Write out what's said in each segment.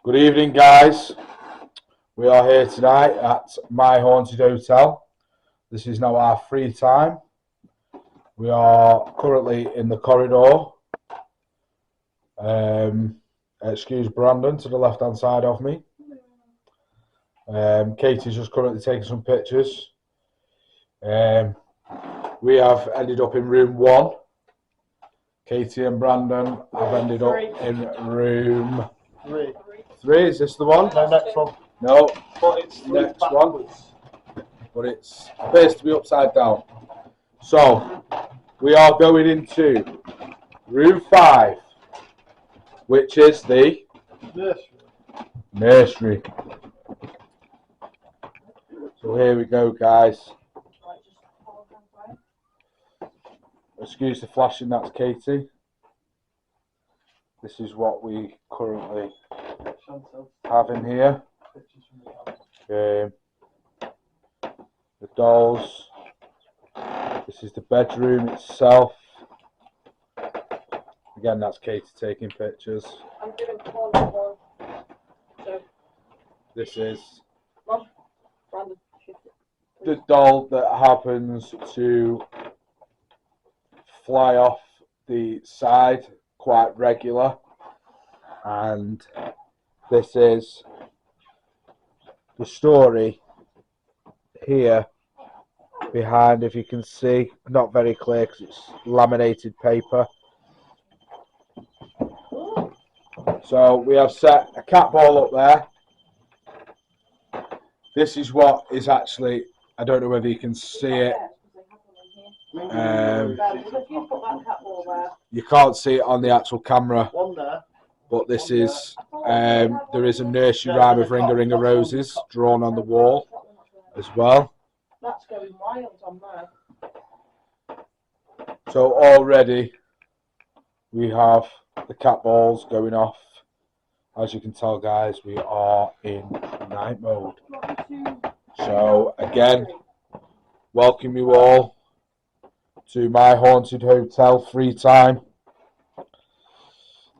Good evening, guys. We are here tonight at My Haunted Hotel. This is now our free time. We are currently in the corridor. Excuse Brandon to the left-hand side of me. Katie's just currently taking some pictures. We have ended up in room 1. Katie and Brandon have ended up in room 3. Is this the one? No, next one. No, But it's next backwards. But it appears to be upside down. So we are going into room 5, which is the nursery. So here we go, guys. Excuse the flashing, that's Katie. This is what we currently have in here. The dolls. This is the bedroom itself. Again, that's Katie taking pictures. I'm doing corner. So this is Brandon, the doll that happens to fly off the side quite regular, and this is the story here behind, if you can see. Not very clear because it's laminated paper. So we have set a cat ball up there. This is what is actually, I don't know whether you can see it. You can't see it on the actual camera, but this is, there is a nursery rhyme of Ring a Ring of Roses drawn on the wall as well. That's going wild on there. So already we have the cat balls going off. As you can tell, guys, we are in night mode. So again, welcome you all to My Haunted Hotel free time.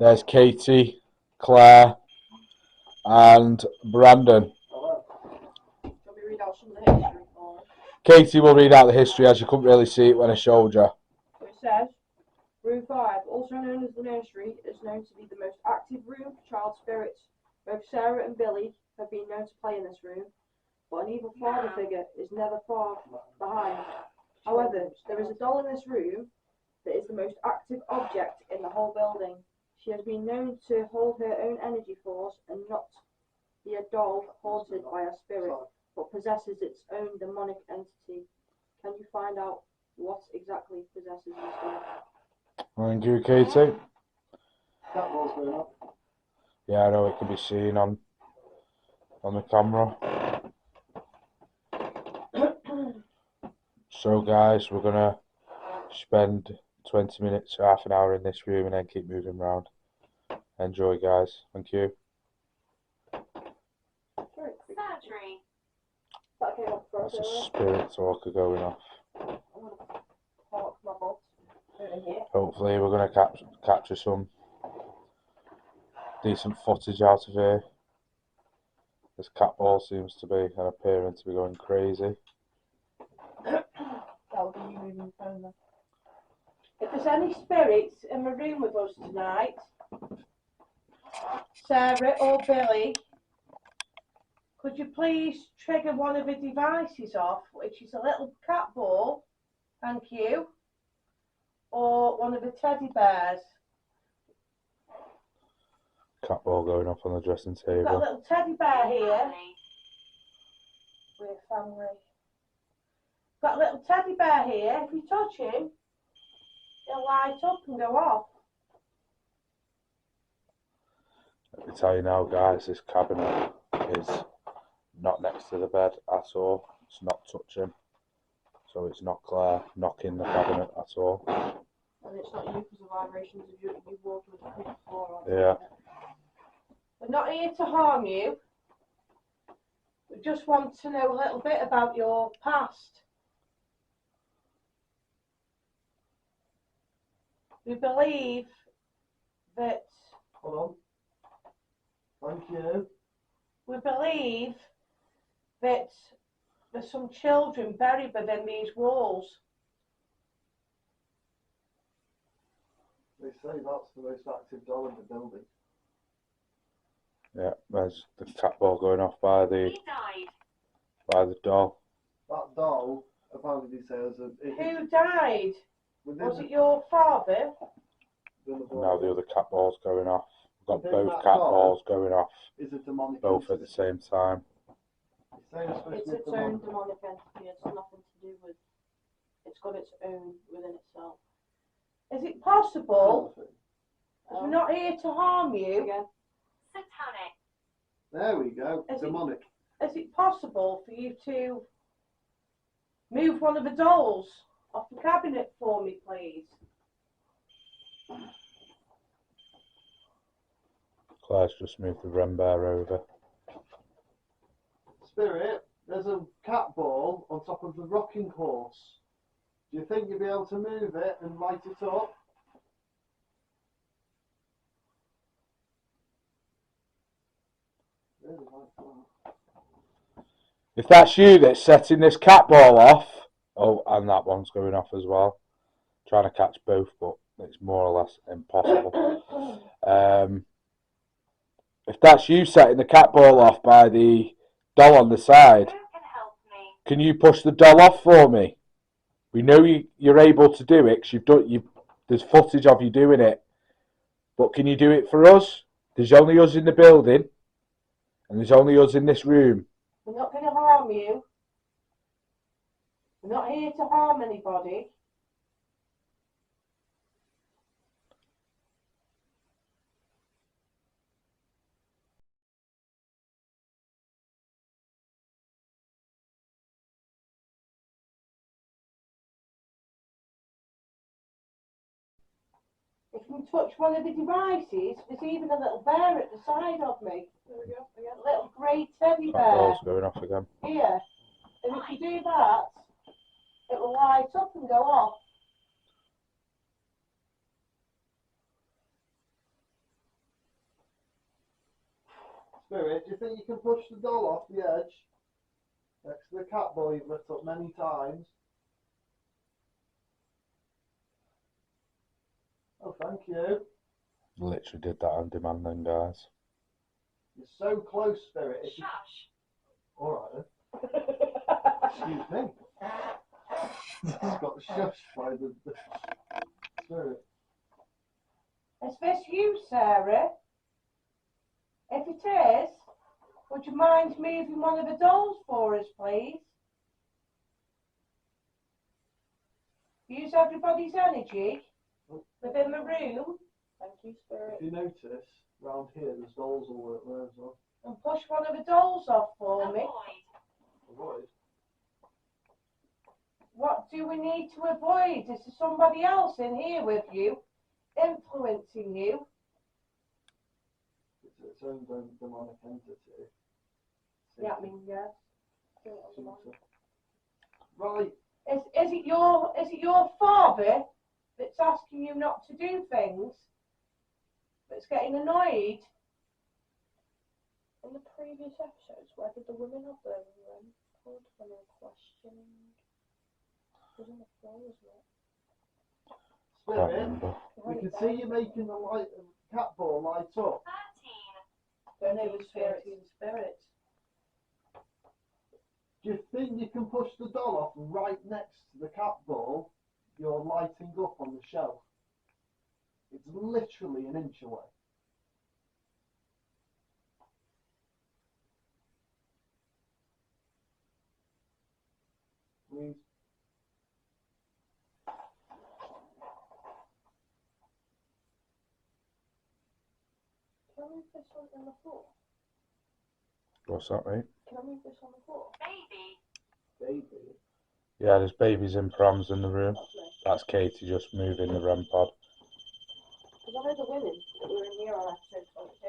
There's Katie, Claire, and Brandon. Katie will read out the history, as you couldn't really see it when I showed you. It says, Room 5, also known as the nursery, is known to be the most active room for child spirits. Both Sarah and Billy have been known to play in this room, but an evil father figure is never far behind. However, there is a doll in this room that is the most active object in the whole building. She has been known to hold her own energy force and not be a doll haunted by a spirit, but possesses its own demonic entity. Can you find out what exactly possesses this doll? Thank you, Katie. Yeah, I know it can be seen on the camera. So guys, we're gonna spend 20 minutes, half an hour in this room and then keep moving around. Enjoy, guys. Thank you. That's a spirit talker going off. Hopefully we're going to capture some decent footage out of here. This cat ball seems to be appearing to be going crazy. If there's any spirits in the room with us tonight, Sarah or Billy, could you please trigger one of the devices off, which is a little cat ball, thank you, or one of the teddy bears? Cat ball going off on the dressing table. Got a little teddy bear here. We're family. Got a little teddy bear here. If you touch him, he'll light up and go off. Let me tell you now, guys, this cabinet is not next to the bed at all. It's not touching. So it's not Claire knocking the cabinet at all. And it's not you because the vibrations of you walking with the floor on. Yeah. We're not here to harm you. We just want to know a little bit about your past. We believe that Hold on. Thank you. we believe that there's some children buried within these walls. They say that's the most active doll in the building. Yeah, there's the cat ball going off by the doll. That doll, apparently says Who died? within Was it your father? Now the other cat ball's going off. We've got Within both that cat doll balls going off, is a demonic both at the entity. same time. It's saying it's supposed It's to be its demonic. own demonic entity. It's nothing to do with. It's got its own within itself. Is it possible? Oh. We're not here to harm you. Again. Satanic. There we go. Is it- Demonic. Is it possible for you to move one of the dolls off the cabinet for me, please? Claire's just moved the Ren Bear over. Spirit, there's a cat ball on top of the rocking horse. Do you think you'll be able to move it and light it up? Really like that. If that's you that's setting this cat ball off, oh, and that one's going off as well. Trying to catch both, but it's more or less impossible. If that's you setting the cat ball off by the doll on the side, Who can help me? can you push the doll off for me? We know you're able to do it because there's footage of you doing it. But can you do it for us? There's only us in the building, and there's only us in this room. We're not going to harm you. We're not here to harm anybody. If you touch one of the devices, there's even a little bear at the side of me. There we go. Again. A little grey teddy Cat bear. ball's going off again. Here. And if you do that, it will light up and go off. Spirit, do you think you can push the doll off the edge? Next to the cat ball you've lit up many times. Oh, thank you. Literally did that on demand then, guys. You're so close, Spirit. If you... Shush. Alright then. Excuse me. Just got shushed by the Spirit. Is this you, Sarah? If it is, would you mind moving one of the dolls for us, please? Use everybody's energy within the room Thank you, Spirit. If you notice, round here there's dolls all there as well. and push one of the dolls off for me. Avoid. Avoid. What do we need to avoid? Is there somebody else in here with you, influencing you? It's its own demonic entity. Yeah, I mean, yeah. Right. Is it your father that's asking you not to do things? That's getting annoyed? In the previous episodes, where did the women have their pod when they were questioning? It was on the floor, wasn't it? Can't Spirit, remember. we can see you making the cat ball light up. 13. When they were spirits. Spirits. Do you think you can push the doll off right next to the cat ball you're lighting up on the shelf? It's literally an inch away. Please. Can I move this on the floor? What's that, mate? Can I move this on the floor? Baby. Baby. Yeah, there's babies in prams in the room. That's Katie just moving the REM pod. Because I know the women that were in here on episode 22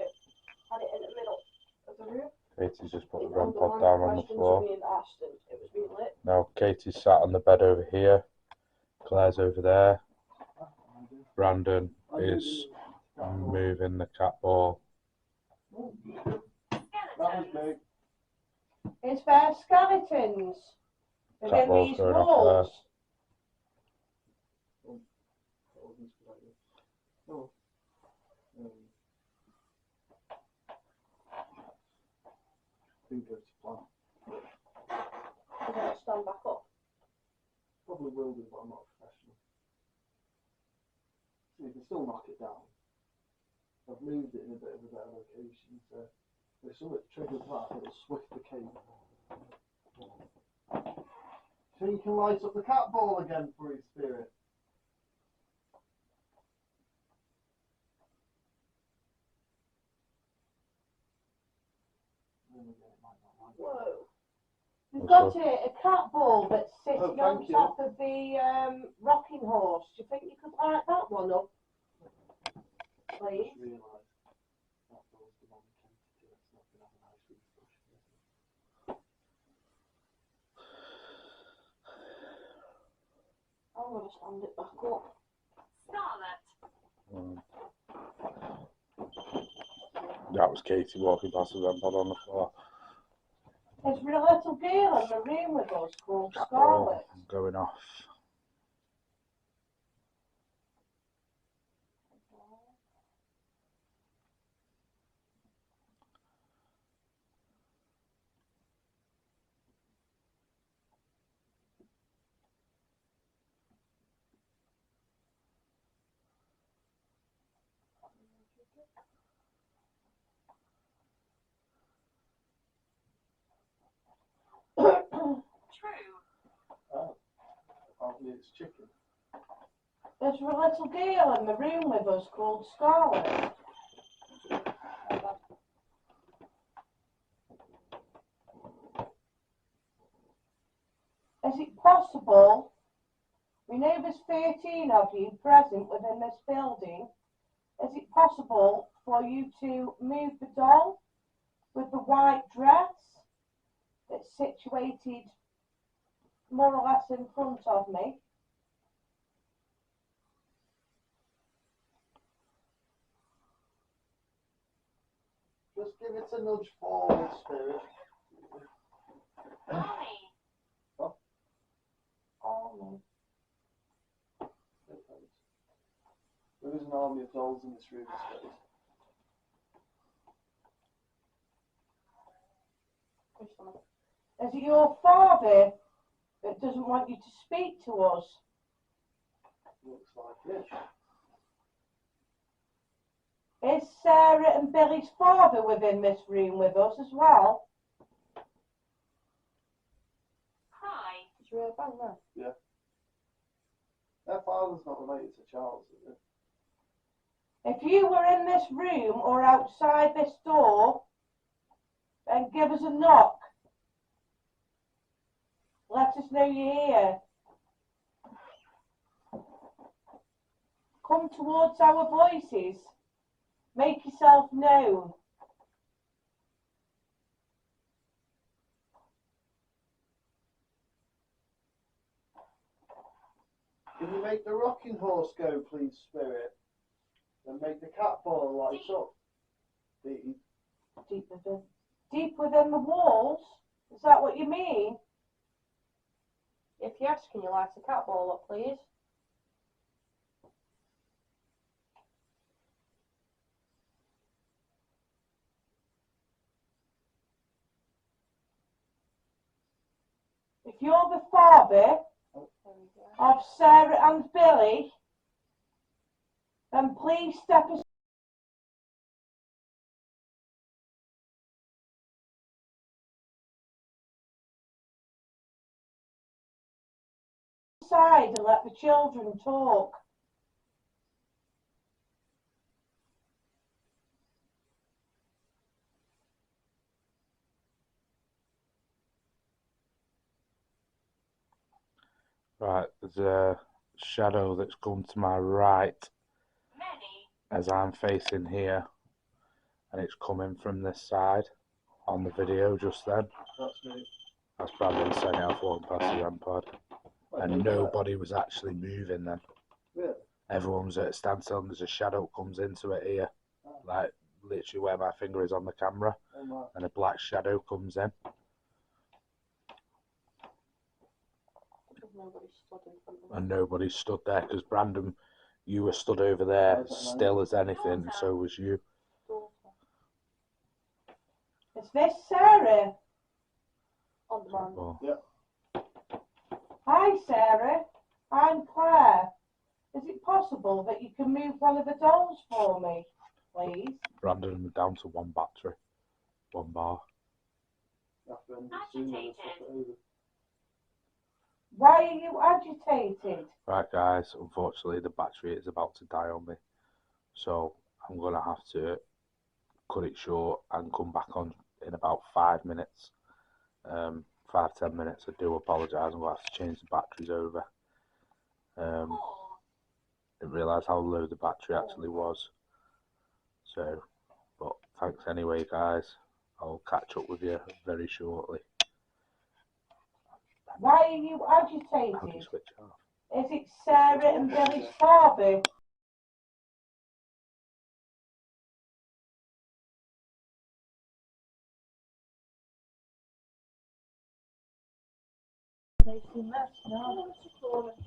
had it in the middle of the room. Katie's just put the The REM pod underlying down on the questions floor. were being asked and it was being lit. Now Katie's sat on the bed over here. Claire's over there. Brandon is cat ball. moving the cat ball. That was Skeletons. me. Is there skeletons Cat within ball's these going off walls? That wasn't a good idea. Oh. Didn't go to plan. Is it stand back up? Probably will do, but I'm not a professional. So you can still knock it down. I've moved it in a bit of a better location, so if something triggers that, it'll swift the cable. So you can light up the cat ball again for his spirit. Then again, it might not like it. Whoa. We've What's got a cat ball that's sitting Oh, on thank you. top of the rocking horse. Do you think you could light that one up, I please? just realised that door's demonic entity. It's not going to have a nice repercussion, is it? I'm gonna stand it back up. Scarlet. That was Katie walking past with them on the floor. There's a little girl in the room with us called Cat ball Scarlet. going off. True. Oh, apparently it's chicken. There's a little girl in the room with us called Scarlet. Is it possible, we know there's 13 of you present within this building, is it possible for you to move the doll with the white dress that's situated more or less in front of me? Just give it a nudge forward, spirit. Army. Oh, There is an army of dolls in this room, spirit. is it your father that doesn't want you to speak to us? Looks like it. Is Sarah and Billy's father within this room with us as well? Cry. Is there a bang there? Their father's not related to Charles, is it? If you were in this room or outside this door, then give us a knock. Let us know you're here. Come towards our voices. Make yourself known. Can you make the rocking horse go, please, spirit? And make the cat ball light up. Deep within the walls? Is that what you mean? If yes, can you light a cat ball up, please? If you're the father There we go. of Sarah and Billy, then please step aside and let the children talk. Right, there's a shadow that's come to my right Many. as I'm facing here, and it's coming from this side on the video just then. That's me. That's Bradley saying off walking past the rampart. Well, And look at that. nobody was actually moving then. Really? everyone's at a standstill and there's a shadow comes into it here, like literally where my finger is on the camera, and a black shadow comes in. And nobody stood there because Brandon, you were stood over there still as anything, and so was you. Is this Sarah? On the man. Well, Hi, Sarah. I'm Claire. Is it possible that you can move one of the dolls for me, please? Brandon was down to one battery, one bar. Why are you agitated? Right, guys, unfortunately the battery is about to die on me, so I'm going to have to cut it short and come back on in about 5 minutes. 5-10 minutes. I do apologise. I'm going to have to change the batteries over. Didn't realise how low the battery actually was. So, but thanks anyway, guys. I'll catch up with you very shortly. Why are you How do you agitated? switch it off? Is it Sarah and Billy's father?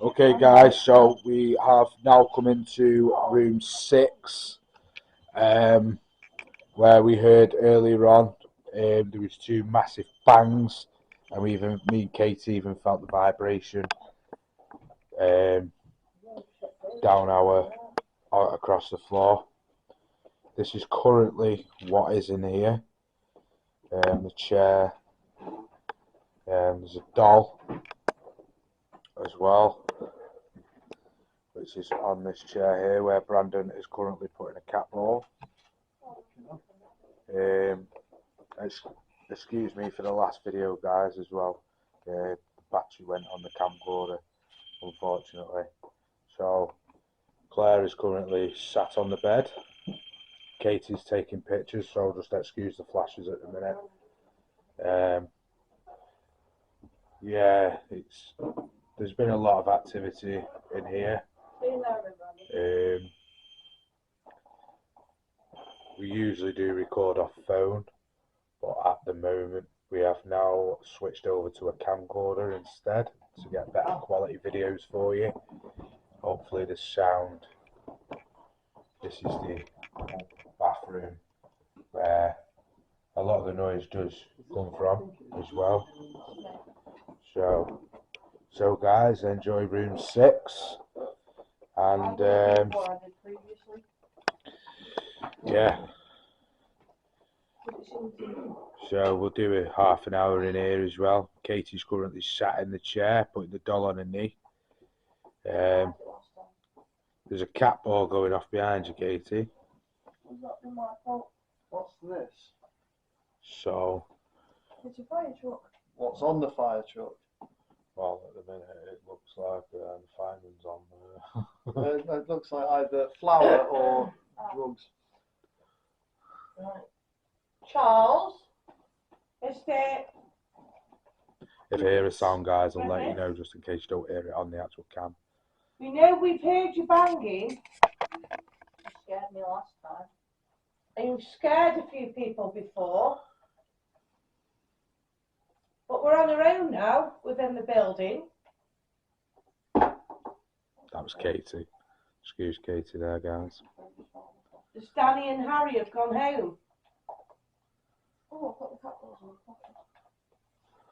Okay, guys, so we have now come into room 6, where we heard earlier on there was 2 massive bangs, and me and Katie even felt the vibration down across the floor. This is currently what is in here. The chair, there's a doll as well, which is on this chair here, where Brandon is currently putting a cat ball. Excuse me for the last video, guys, as well. The battery went on the camcorder, unfortunately. So Claire is currently sat on the bed. Katie's taking pictures, so I'll just excuse the flashes at the minute. Yeah, there's been a lot of activity in here. We usually do record off phone, but at the moment we have now switched over to a camcorder instead to get better quality videos for you. Hopefully the sound. This is the bathroom where a lot of the noise does come from as well. So guys, enjoy room 6, and yeah, so we'll do a half an hour in here as well. Katie's currently sat in the chair putting the doll on her knee. There's a cat ball going off behind you, Katie. What's this? So, It's a fire truck. What's on the fire truck? well, at the minute it looks like the fireman's on there. It looks like either flour or drugs. Right. Charles, is there... If you hear a sound, guys, I'll let you know just in case you don't hear it on the actual cam. We know we've heard you banging. You scared me last time. And you've scared a few people before. But we're on our own now, within the building. That was Katie. Excuse Katie there, guys. Does Danny and Harry have gone home? Oh, I put the cat balls in the pocket.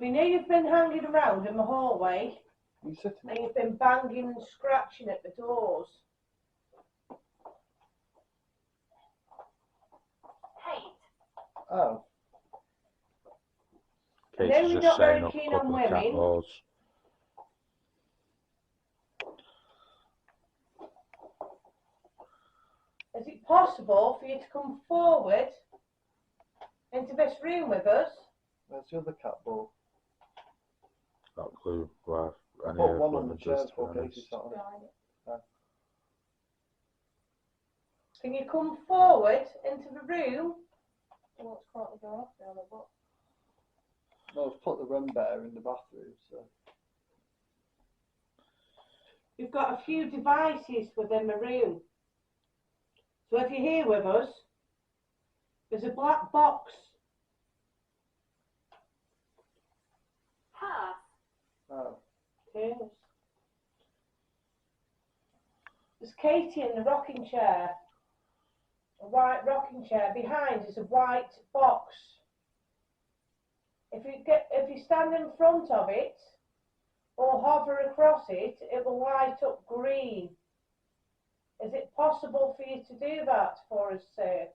We know you've been hanging around in the hallway. You sitting? And you've been banging and scratching at the doors. hate, Oh. Katie's No, we're just not very setting up a keen couple on of cat women. balls. Is it possible for you to come forward into this room with us? Where's the other cat ball? Not a clue where I any put of one them on the is, chair to be before Katie honest. sat on it. Can you come forward into the room? Well, it's currently going off now, but No, I've put the rum bear in the bathroom, so. we've got a few devices within the room. So if you're here with us, there's a black box. Purse. Oh. Yes. There's Katie in the rocking chair. A white rocking chair. Behind is a white box. If you stand in front of it or hover across it, it will light up green. Is it possible for you to do that for us, sir?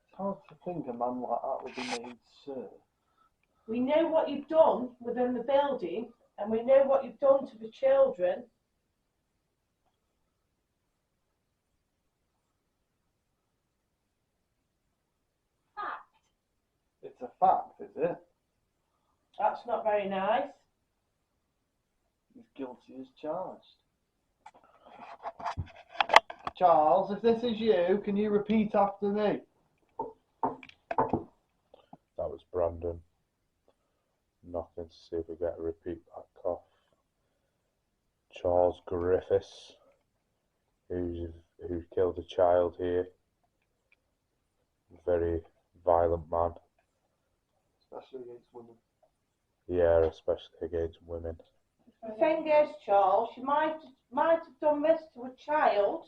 It's hard to think a man like that would be made sir. We know what you've done within the building, and we know what you've done to the children. Fact. It's a fact, is it? That's not very nice. He's guilty as charged. Charles, if this is you, can you repeat after me? That was Brandon. Knocking to see if we get a repeat back off. Charles Griffiths, who killed a child here. Very violent man. Especially against women. Yeah, especially against women. The thing is, Charles, you might have done this to a child.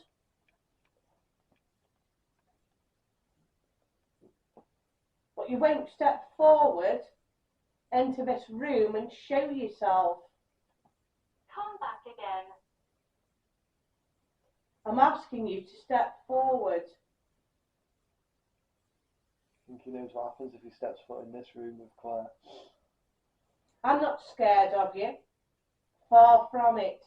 But you won't step forward into this room and show yourself. Come back again. I'm asking you to step forward. I think he knows what happens if he steps foot in this room with Claire. I'm not scared of you. Far from it.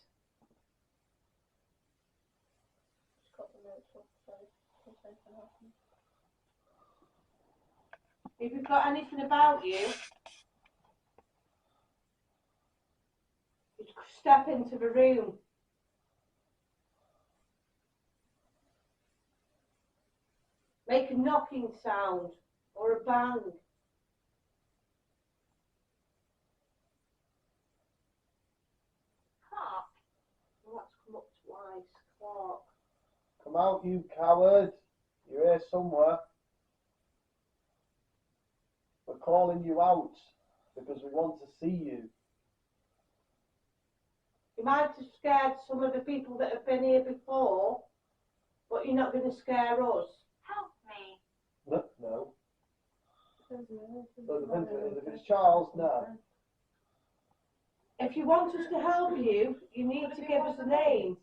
If you've got anything about you, you step into the room. Make a knocking sound or a bang. Clark. Well, that's come up twice, Clark. Come out, you coward. You're here somewhere. We're calling you out because we want to see you. You might have scared some of the people that have been here before, but you're not going to scare us. Help me. No. If it's Charles, no. If you want us to help you, you need to give us a name.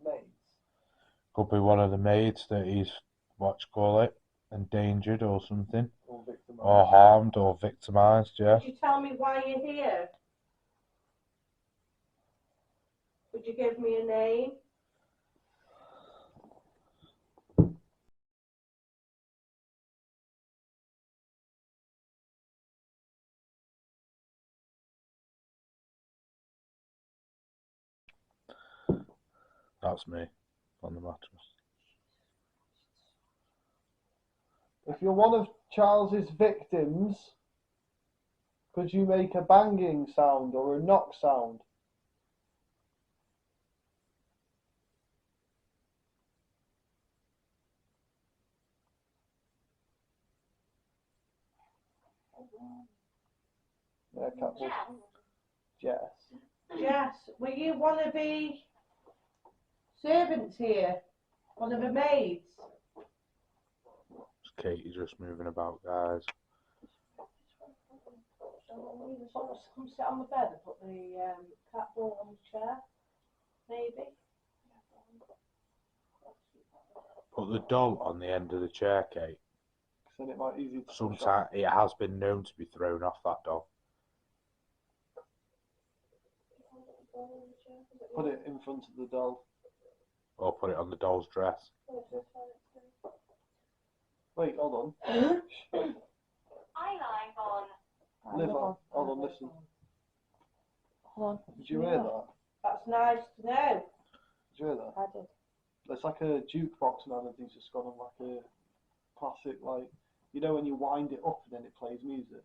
Maids. Could be one of the maids that he's, endangered or something. Or victimised. Or harmed or victimised, yeah. Would you tell me why you're here? Would you give me a name? That's me on the mattress. If you're one of Charles's victims, could you make a banging sound or a knock sound? Yeah, couple. Jess. Jess. Jess, were you one of the servants here? One of the maids? It's Katie just moving about, guys. Come sit on the bed and put the cat ball on the chair, maybe? Put the doll on the end of the chair, Kate. Then it might easy to Sometimes it has been known to be thrown off, that doll. put it in front of the doll. Or put it on the doll's dress. Wait, hold on. I live on. Live on. Hold on, listen. Hold on. Did you hear that? That's nice to know. Did you hear that? I did. It's like a jukebox melody just gone on like a classic, like, you know when you wind it up and then it plays music?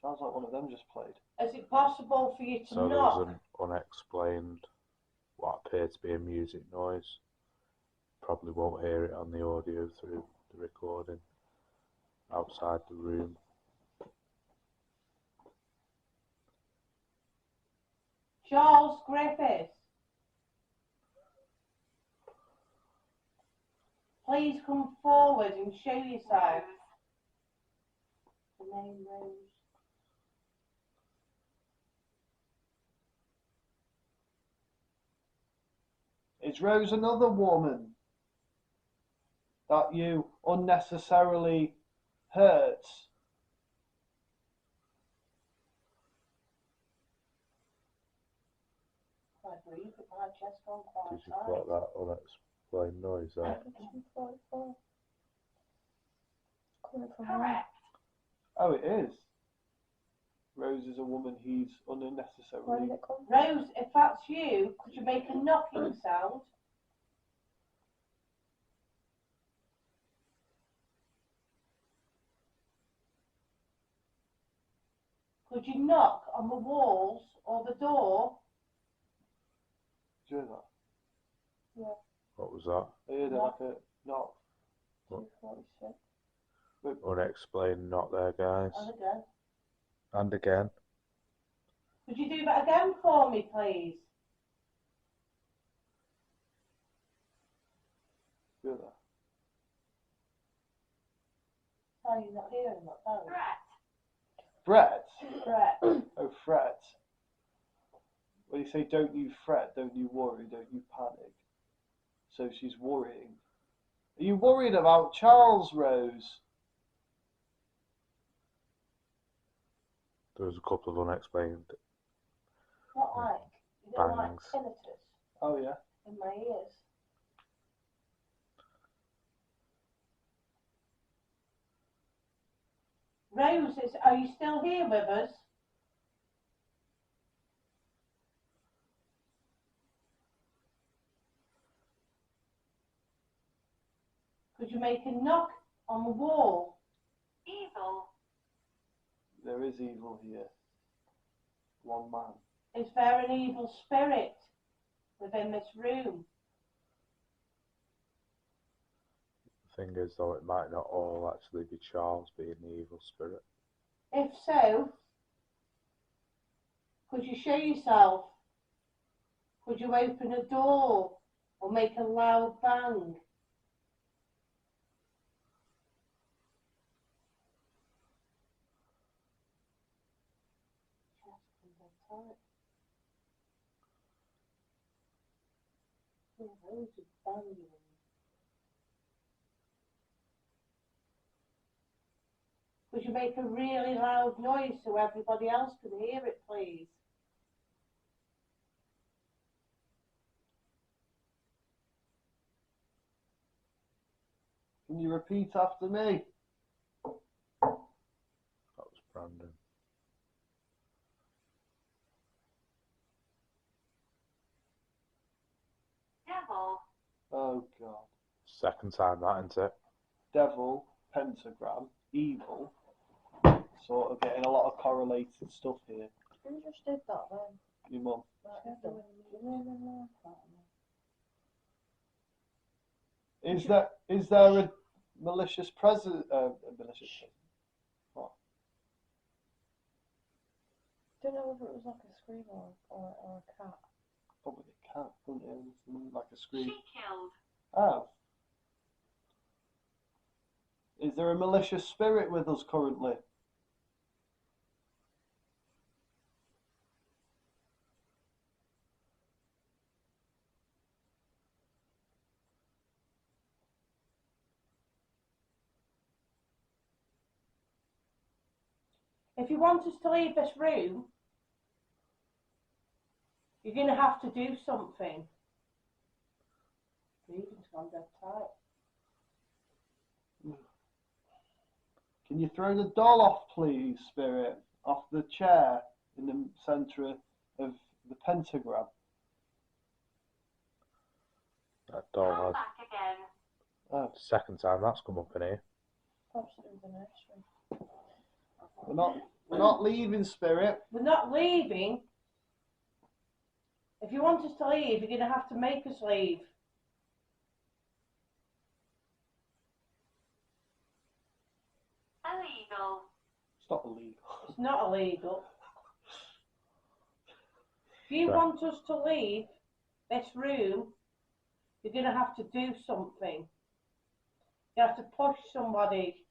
Sounds like one of them just played. Is it possible for you to So knock? there's an unexplained, what appeared to be a music noise. Probably won't hear it on the audio through the recording outside the room. Charles Griffiths, please come forward and show yourself. The name Rose. Is Rose another woman that you unnecessarily hurt? I breathe with my chest on quite Did you tight. put that unexplained noise there? Coming from Correct. Oh, it is. Rose is a woman he's where did unnecessarily. it come from? Rose, if that's you, could you make a knocking sound? Could you knock on the walls or the door? Do you hear that? What was that? I heard it like a knock. 246. Unexplained knock there, guys. And again. And again. Could you do that again for me, please? Do you hear that? Oh, you're not hearing that, no. Threat. Brett? Brett. Oh, fret. When you say don't you fret, don't you worry, don't you panic. So she's worrying. Are you worried about Charles, Rose? There was a couple of unexplained. What like? You don't like Bangs. tinnitus Oh, yeah. in my ears? Rose, are you still here with us? Could you make a knock on the wall? Evil. There is evil here. One man. Is there an evil spirit within this room? The thing is, though, it might not all actually be Charles being the evil spirit. If so, could you show yourself? Could you open a door or make a loud bang? Those are banging. Could you make a really loud noise so everybody else can hear it, please? Can you repeat after me? That was Brandon. Devil. Oh, God. Second time that, isn't it? Devil, pentagram, evil. Sort of getting a lot of correlated stuff here. Who just did that then? Your mum. Is there a malicious present? Malicious present. What? Don't know whether it was like a scream or a cat. Probably a cat, wouldn't it? Something like a She scream. killed. Oh. Is there a malicious spirit with us currently? If you want us to leave this room, you're going to have to do something. Breathing's gone dead tight. Can you throw the doll off, please, spirit? Off the chair in the centre of the pentagram. That door Come has. back again. Oh, Second time that's come up in here. Possibly the nursery. we're not leaving, Spirit. We're not leaving. If you want us to leave, you're going to have to make us leave. Illegal. It's not illegal. It's not illegal. If you Right. want us to leave this room, you're going to have to do something. You have to push somebody.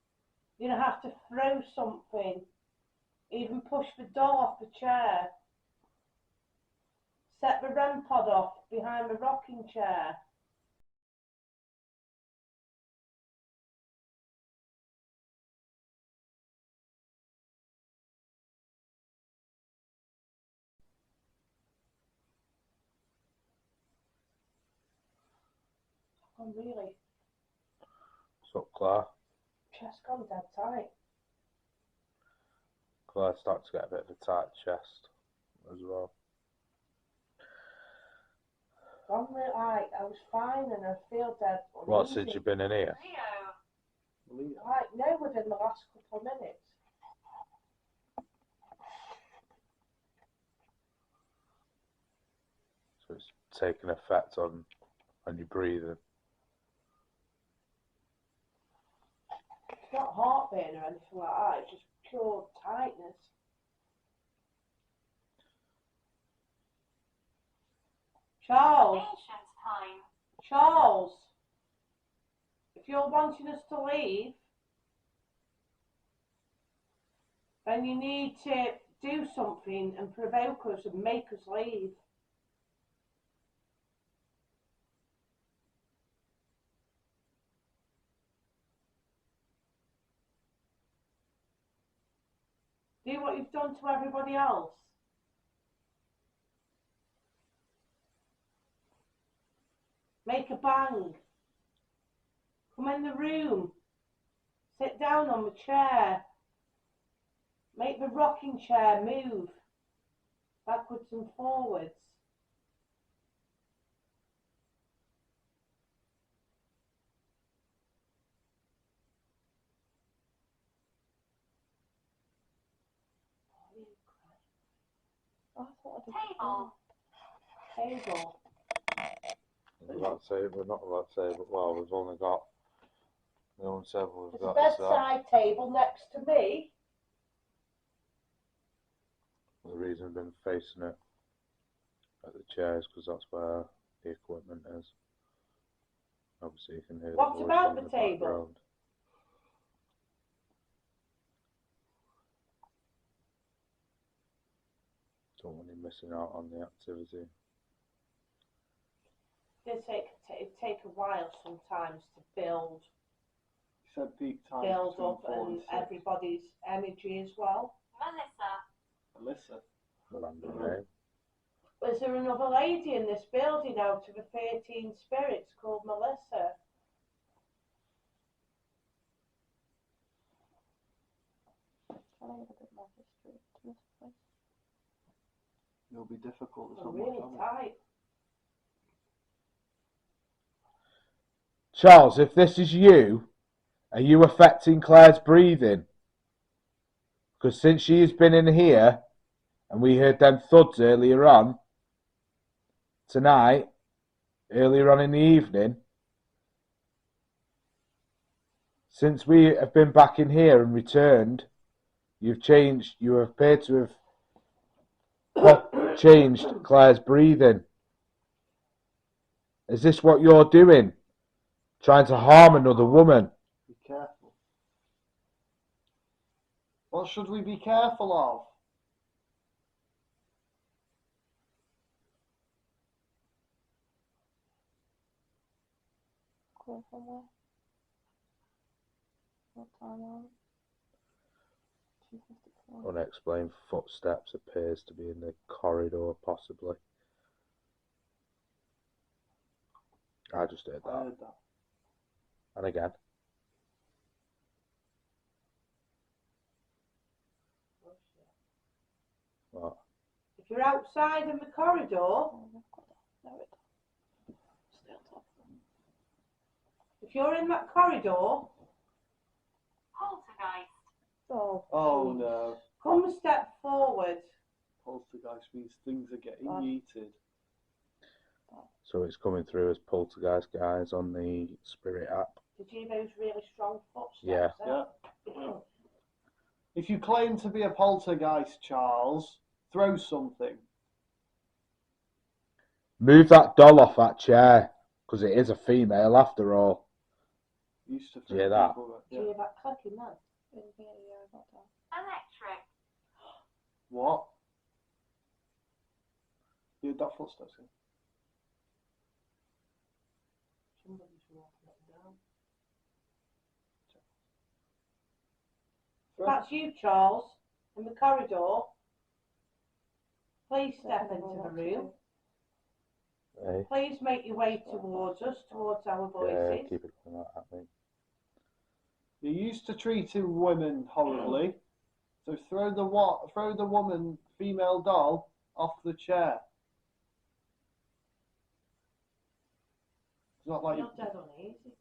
You're going to have to throw something. Even push the doll off the chair. Set the REM pod off behind the rocking chair. Oh, really? What's up, Claire? Chest gone dead tight. Claire's starting to get a bit of a tight chest as well. Gone like I was fine and I feel dead uneasy. What, since you've been in here? Leo. Like, no, within the last couple of minutes. So it's taking effect on your breathing. It's not heartburn or anything like that, it's just pure tightness. Charles, Ancient time. Charles, if you're wanting us to leave, then you need to do something and provoke us and make us leave. Do what you've done to everybody else. Make a bang. Come in the room. Sit down on the chair. Make the rocking chair move backwards and forwards. Oh, I thought I did. Table. Table. We're not allowed to say, but well, we've only got the only table we've There's a got is that. bedside table next to me. The reason I've been facing it at the chairs because that's where the equipment is. Obviously, you can hear What the voice about in the the table? background. Don't want you missing out on the activity. It take a while sometimes to build You said peak time up between 4 and and 6. everybody's energy as well. Melissa. Alyssa. Random name. Is there another lady in this building out of the 13 spirits called Melissa? Trying to get a bit more history to this place. It'll be difficult. There's They're not really much on it. tight. Charles, if this is you, are you affecting Claire's breathing? Because since she has been in here, and we heard them thuds earlier on, tonight, earlier on in the evening, since we have been back in here and returned, you appear to have changed Claire's breathing. Is this what you're doing? Trying to harm another woman? Be careful. What should we be careful of? Clear somewhere. What time are we? 2:54. Unexplained footsteps appears to be in the corridor, possibly. I just heard I that. heard that. And again. What? If you're outside in the corridor, Oh, I've got that. No, it. Stay on top of them. If you're in that corridor, Poltergeist. Oh no. come a step forward. Poltergeist means things are getting Bad. yeeted. So it's coming through as poltergeist, guys, on the Spirit app. Did you hear those really strong footsteps? Yeah. Yeah. If you claim to be a poltergeist, Charles, throw something. Move that doll off that chair, because it is a female after all. Used to Do you hear that? people Do you hear that clicking then? Yeah, I got that. Electric. What? You heard that footsteps? Yeah? Somebody's walking up and down. Throw. That's you, Charles, in the corridor. Please step into the room. Hey. Please make your way towards us, towards our Yeah, voices. keep it coming like that, mate. You used to treating women horribly, so throw the woman, female doll, off the chair. It's not like You're dead uneasy.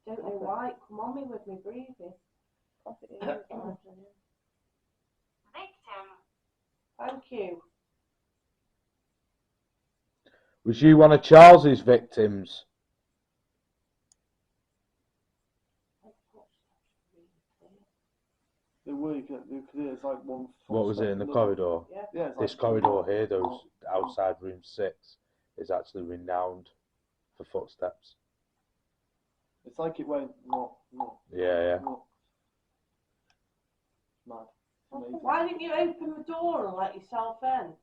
Don't know why. Come on me with me breathing. Pop it in your mouth, Victim. Thank you. Was you one of Charles's victims? the way it's like one. What was it in the footstep, corridor? Yeah. Yeah, it's This like corridor here, those outside room 6, is actually renowned for footsteps. It's like it went. No. Yeah. No. Mad. Amazing. Why didn't you open the door and let yourself in? At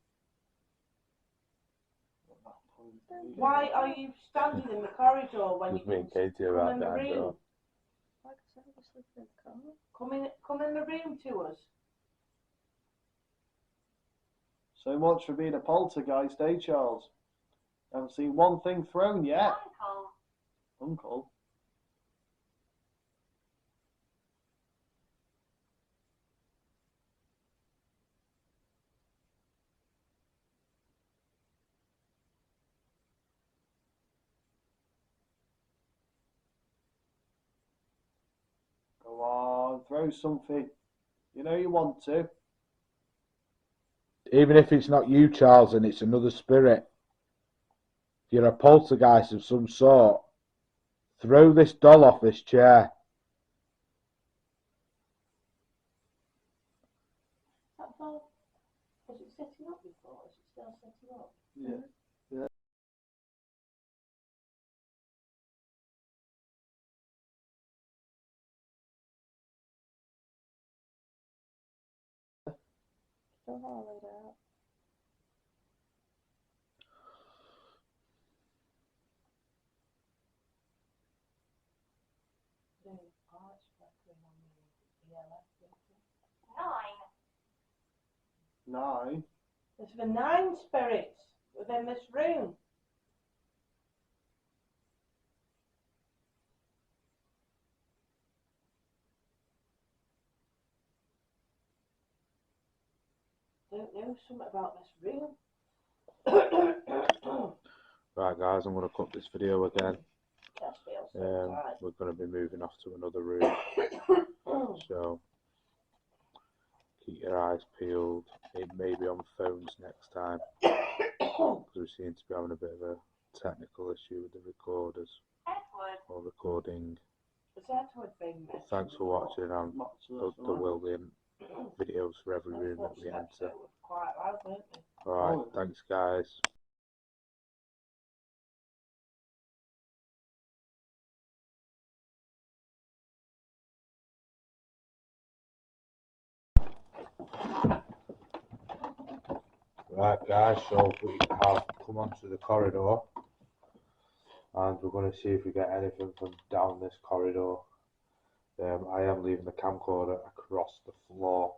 that point, Why are you standing in the corridor when you Because me and can Katie are come right in the behind room? door. Like I said, I was sleeping in the car. Come in the room to us. So much for being a poltergeist, eh, Charles? Haven't seen one thing thrown yet. Uncle. Uncle. Go on, throw something. You know you want to. Even if it's not you, Charles, and it's another spirit, if you're a poltergeist of some sort, throw this doll off this chair. That doll, was it sitting up before? Is it still sitting up? Yeah. Still not laid out. No, it's flickering on the ELF. 9. 9. There's the 9 spirits within this room. Don't know something about this room. Right, guys, I'm going to cut this video again. That feels so tight. We're going to be moving off to another room. So, keep your eyes peeled. It may be on phones next time, because we seem to be having a bit of a technical issue with the recorders Edward. or recording. Is that what they mentioned? Thanks for watching, and there will be videos for every room that we enter. Quite loud, weren't they? Alright, thanks guys. Right guys, so we have come onto the corridor and we're going to see if we get anything from down this corridor. I am leaving the camcorder across the floor,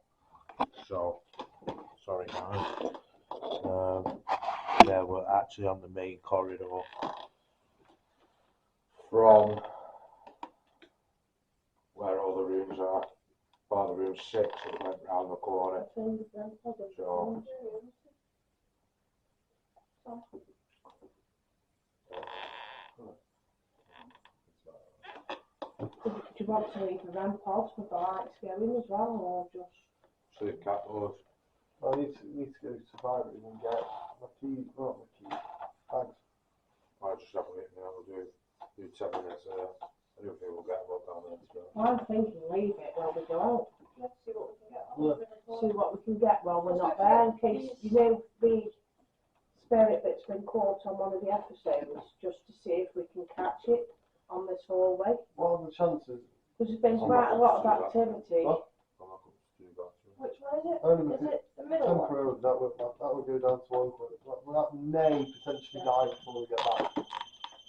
so sorry guys. Yeah, we're actually on the main corridor from where all the rooms are. Part of room 6 that went round the corner. So Do you want to leave the REM pods with the lights going as well, or just? So the cat balls. I need to go to Survivor and get my key. Not my key. Thanks. I'll just have a wait now. We'll do 10 minutes. I don't think we'll get a lot down there. So. Well, I'm thinking leave it while we go. Let's see what we can get. Yeah. See what we can get while we're not there, in case you know the spirit that's been caught on one of the episodes, just to see if we can catch it on this hallway. What are the chances? Because there's been quite a lot of activity. What? I'm not going to do that. Which one is it? Only Is it the middle one? temporarily that will go down to 1 quid. That may potentially die before we get back.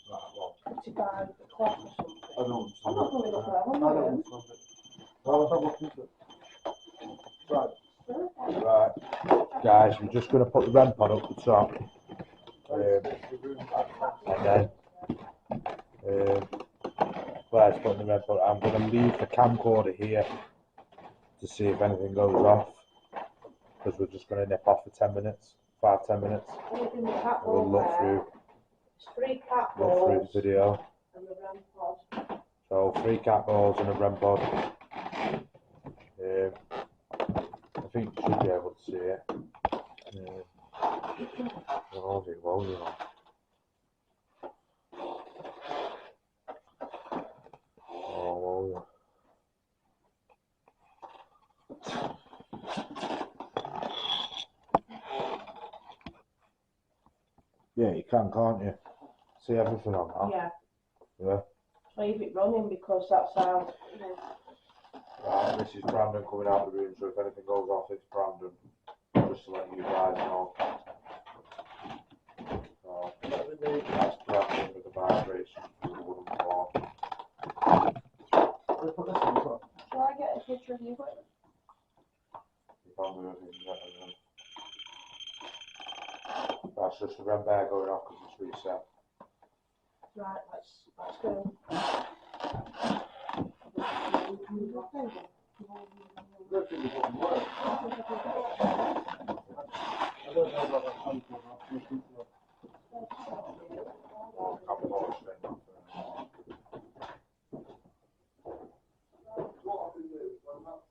Right, well, To buy the clock or something. I don't. I'm not going up there. I don't understand it. I'll have a look into it. Right. right, guys, we're just going to put the REM pod up the top. And then Claire's putting the REM pod. I'm going to leave the camcorder here to see if anything goes off. Because we're just going to nip off for 10 minutes, 5-10 minutes. Anything the cat We'll ball look there. through, It's 3 cat look through balls the video. and the REM pod. So 3 cat balls and a REM pod. I think you should be able to see it. Oh, it will, you know. Oh, well, yeah, you can, can't you? See everything on that? Yeah. Yeah. Leave it running because that's how. Right, this is Brandon coming out of the room, so if anything goes off, it's Brandon. Just to let you guys know. So, that's Brandon with the vibration through the wooden floor. I'll put this in as well. Shall I get a picture of the equipment? You can't do anything yet, and then that's just the REM bear going off because it's reset. Right, let's go. Good thing it doesn't work. I don't know about that hand club. I'll look into it. Oh, I can't polish it. What I can do is when that's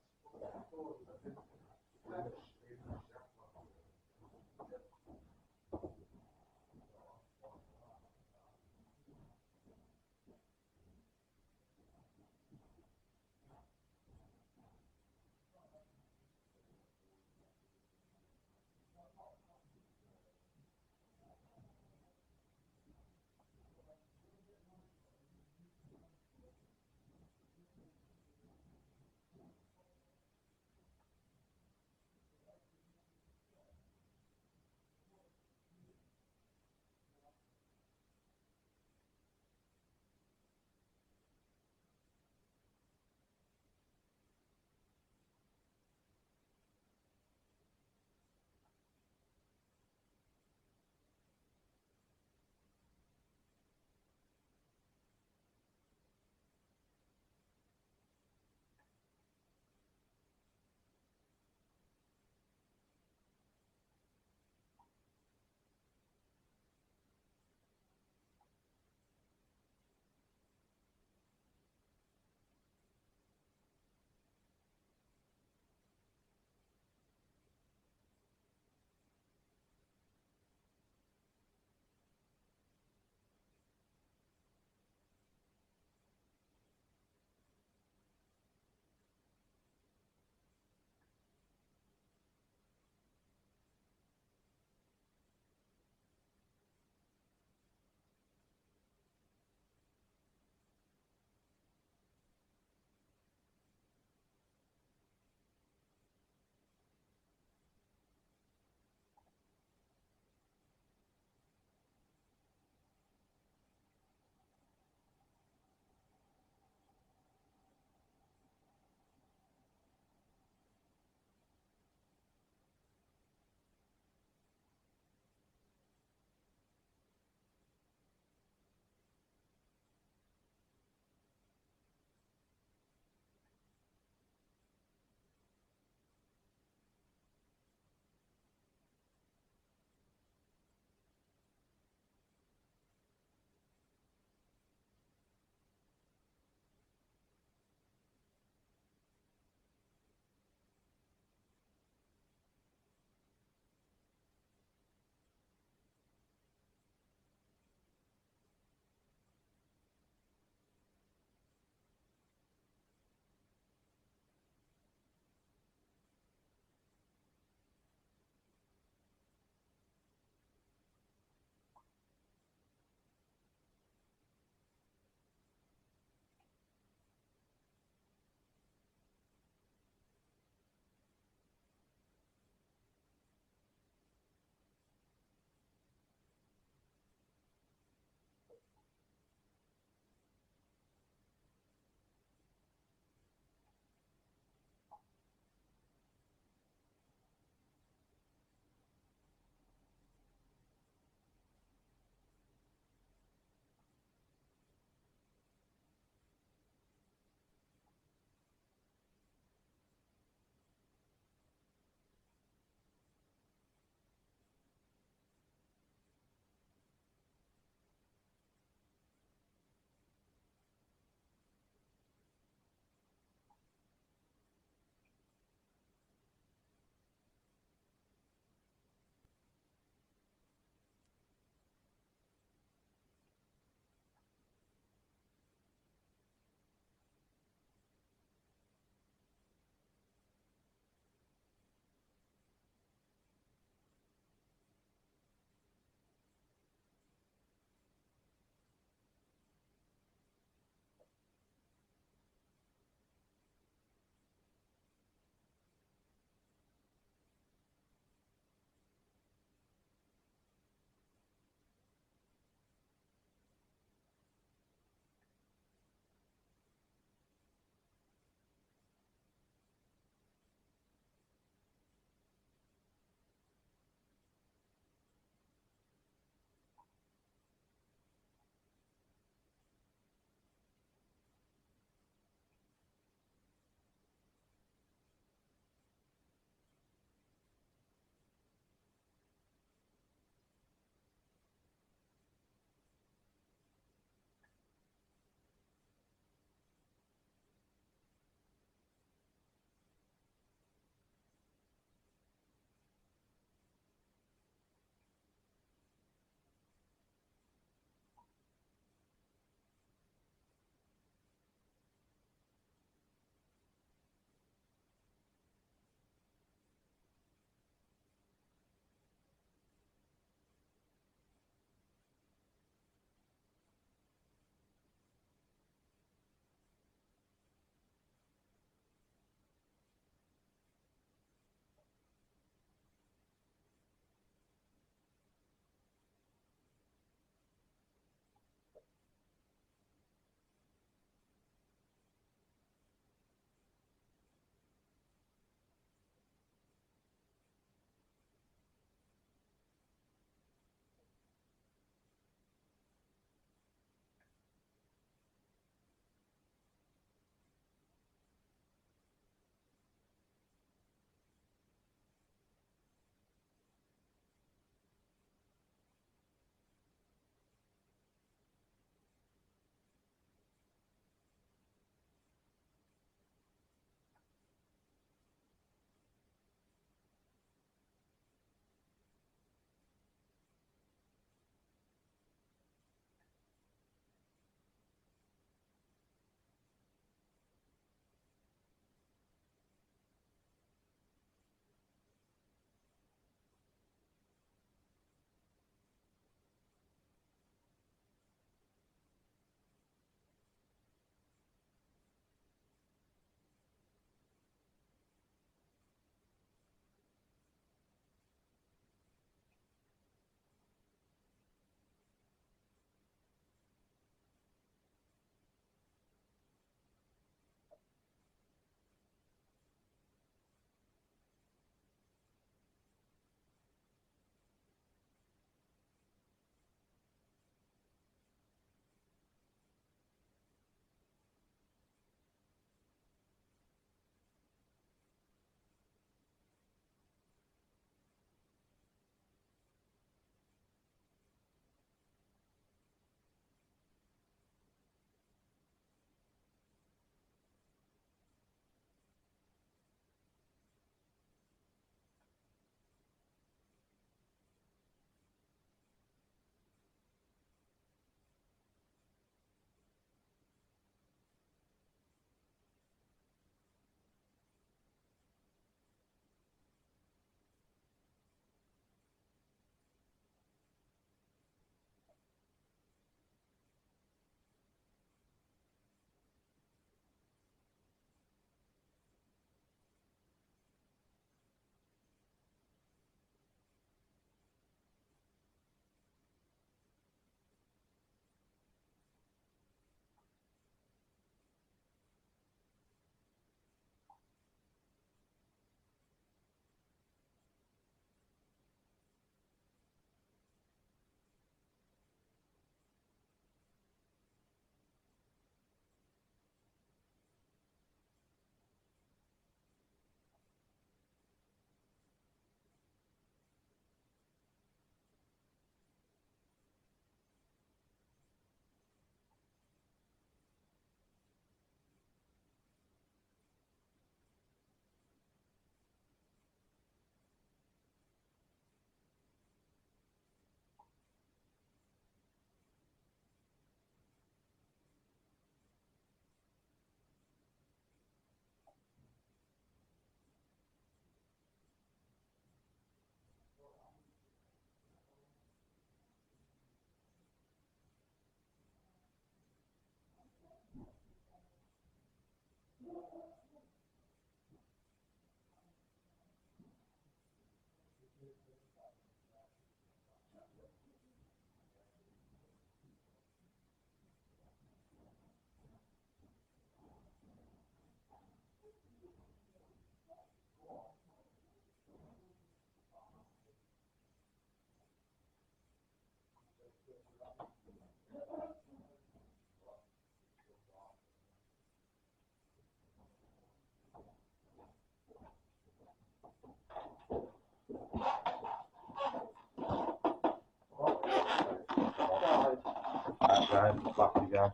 daytime back again.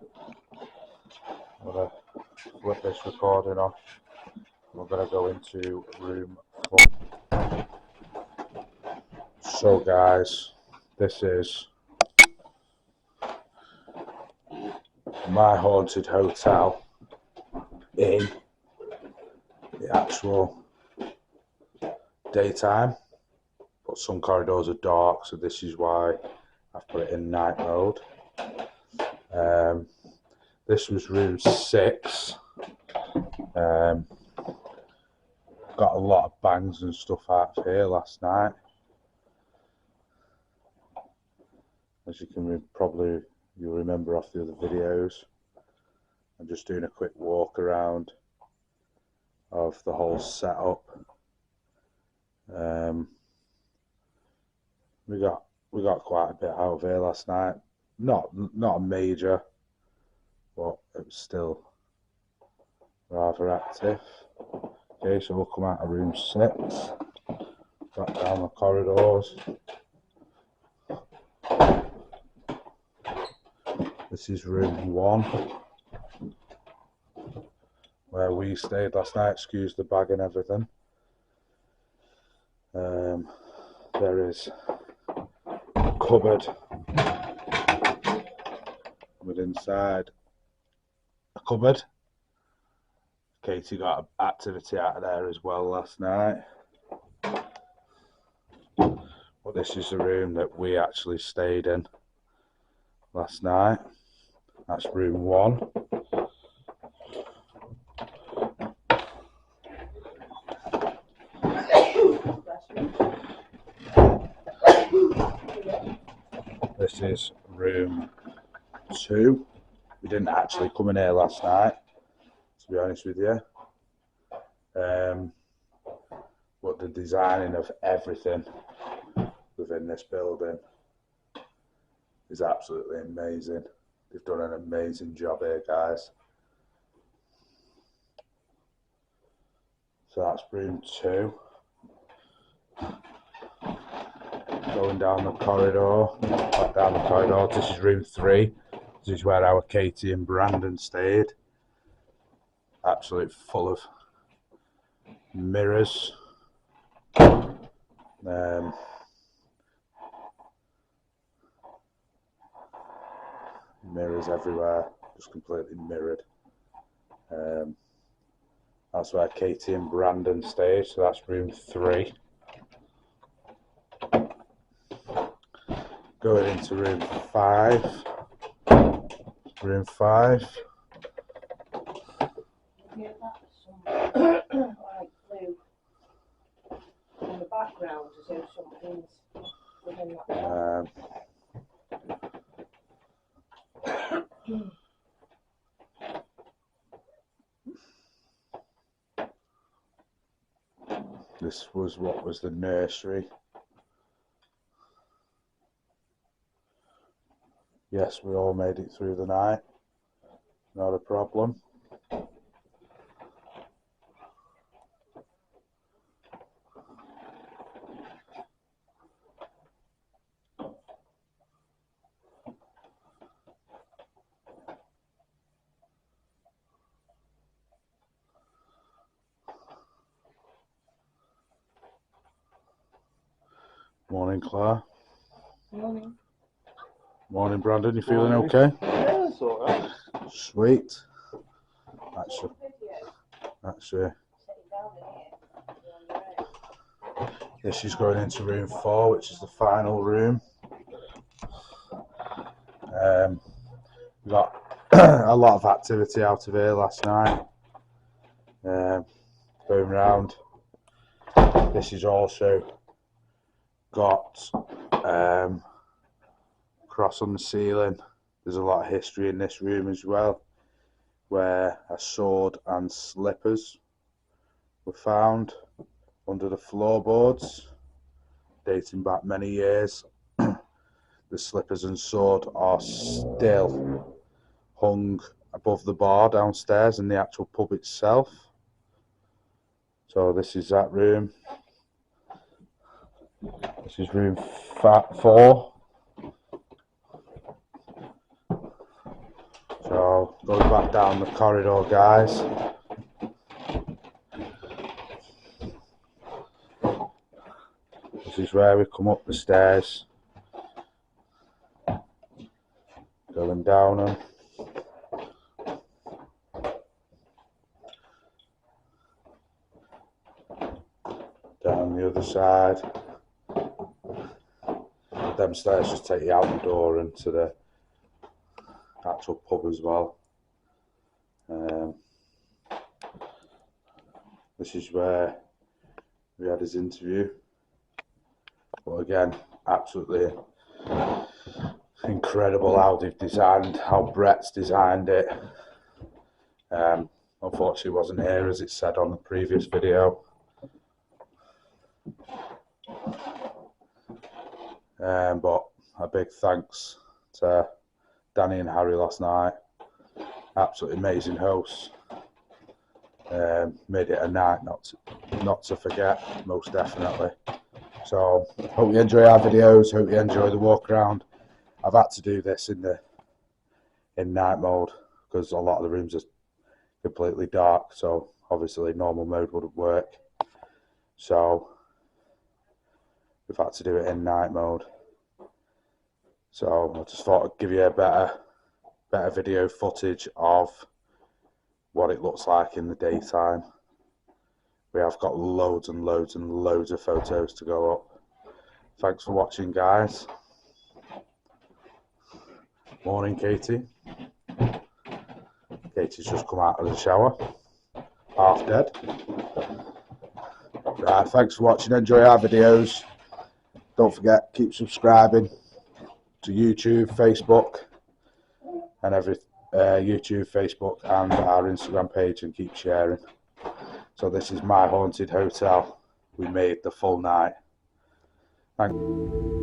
I'm going to flip this recording off. We're going to go into room 4. So guys, this is my haunted hotel in the actual daytime, but some corridors are dark, so this is why I've put it in night mode. This was room 6. Got a lot of bangs and stuff out of here last night. As you can you'll remember off the other videos. I'm just doing a quick walk around of the whole setup. We got quite a bit out of here last night. Not a major, but it was still rather active. Okay, so we'll come out of room 6, back down the corridors. This is room 1, where we stayed last night. Excuse the bag and everything. There is a cupboard with inside a cupboard. Katie got activity out of there as well last night. But this is the room that we actually stayed in last night. That's room 1. This is room 2. We didn't actually come in here last night, to be honest with you. But the designing of everything within this building is absolutely amazing. They've done an amazing job here, guys. So that's room 2. Going down the corridor, back down the corridor. This is room 3. This is where our Katie and Brandon stayed. Absolutely full of mirrors. Mirrors everywhere, just completely mirrored. That's where Katie and Brandon stayed, so that's room 3. Going into room 5. Room 5. Yeah, that's some like blue in the background, as though something's within that. This was what was the nursery. Yes, we all made it through the night. Not a problem. Morning, Claire. Morning. Morning, Brandon. You feeling Morning. okay? Yeah, it's alright. Sweet. That's this is going into room 4, which is the final room. We got a lot of activity out of here last night. Going round. This is also got cross on the ceiling. There's a lot of history in this room as well, where a sword and slippers were found under the floorboards, dating back many years. The slippers and sword are still hung above the bar downstairs in the actual pub itself. So this is that room. This is room 4. Going back down the corridor, guys. This is where we come up the stairs. Going down them. Down the other side. Them stairs just take you out the door into the actual pub as well. This is where we had his interview. But again, absolutely incredible how they've designed, how Brett's designed it. Unfortunately wasn't here as it said on the previous video. But a big thanks to Danny and Harry last night. Absolutely amazing hosts. Made it a night not to forget, most definitely. So hope you enjoy our videos. Hope you enjoy the walk around. I've had to do this in night mode because a lot of the rooms are completely dark. So obviously normal mode wouldn't work. So we've had to do it in night mode. So I just thought I'd give you a better video footage of what it looks like in the daytime. We have got loads and loads and loads of photos to go up. Thanks for watching, guys. Morning, Katie. Katie's just come out of the shower, half dead. Right, thanks for watching. Enjoy our videos. Don't forget, keep subscribing to YouTube, Facebook, and YouTube, Facebook, and our Instagram page, and keep sharing. So this is my haunted hotel. We made the full night. Thank you.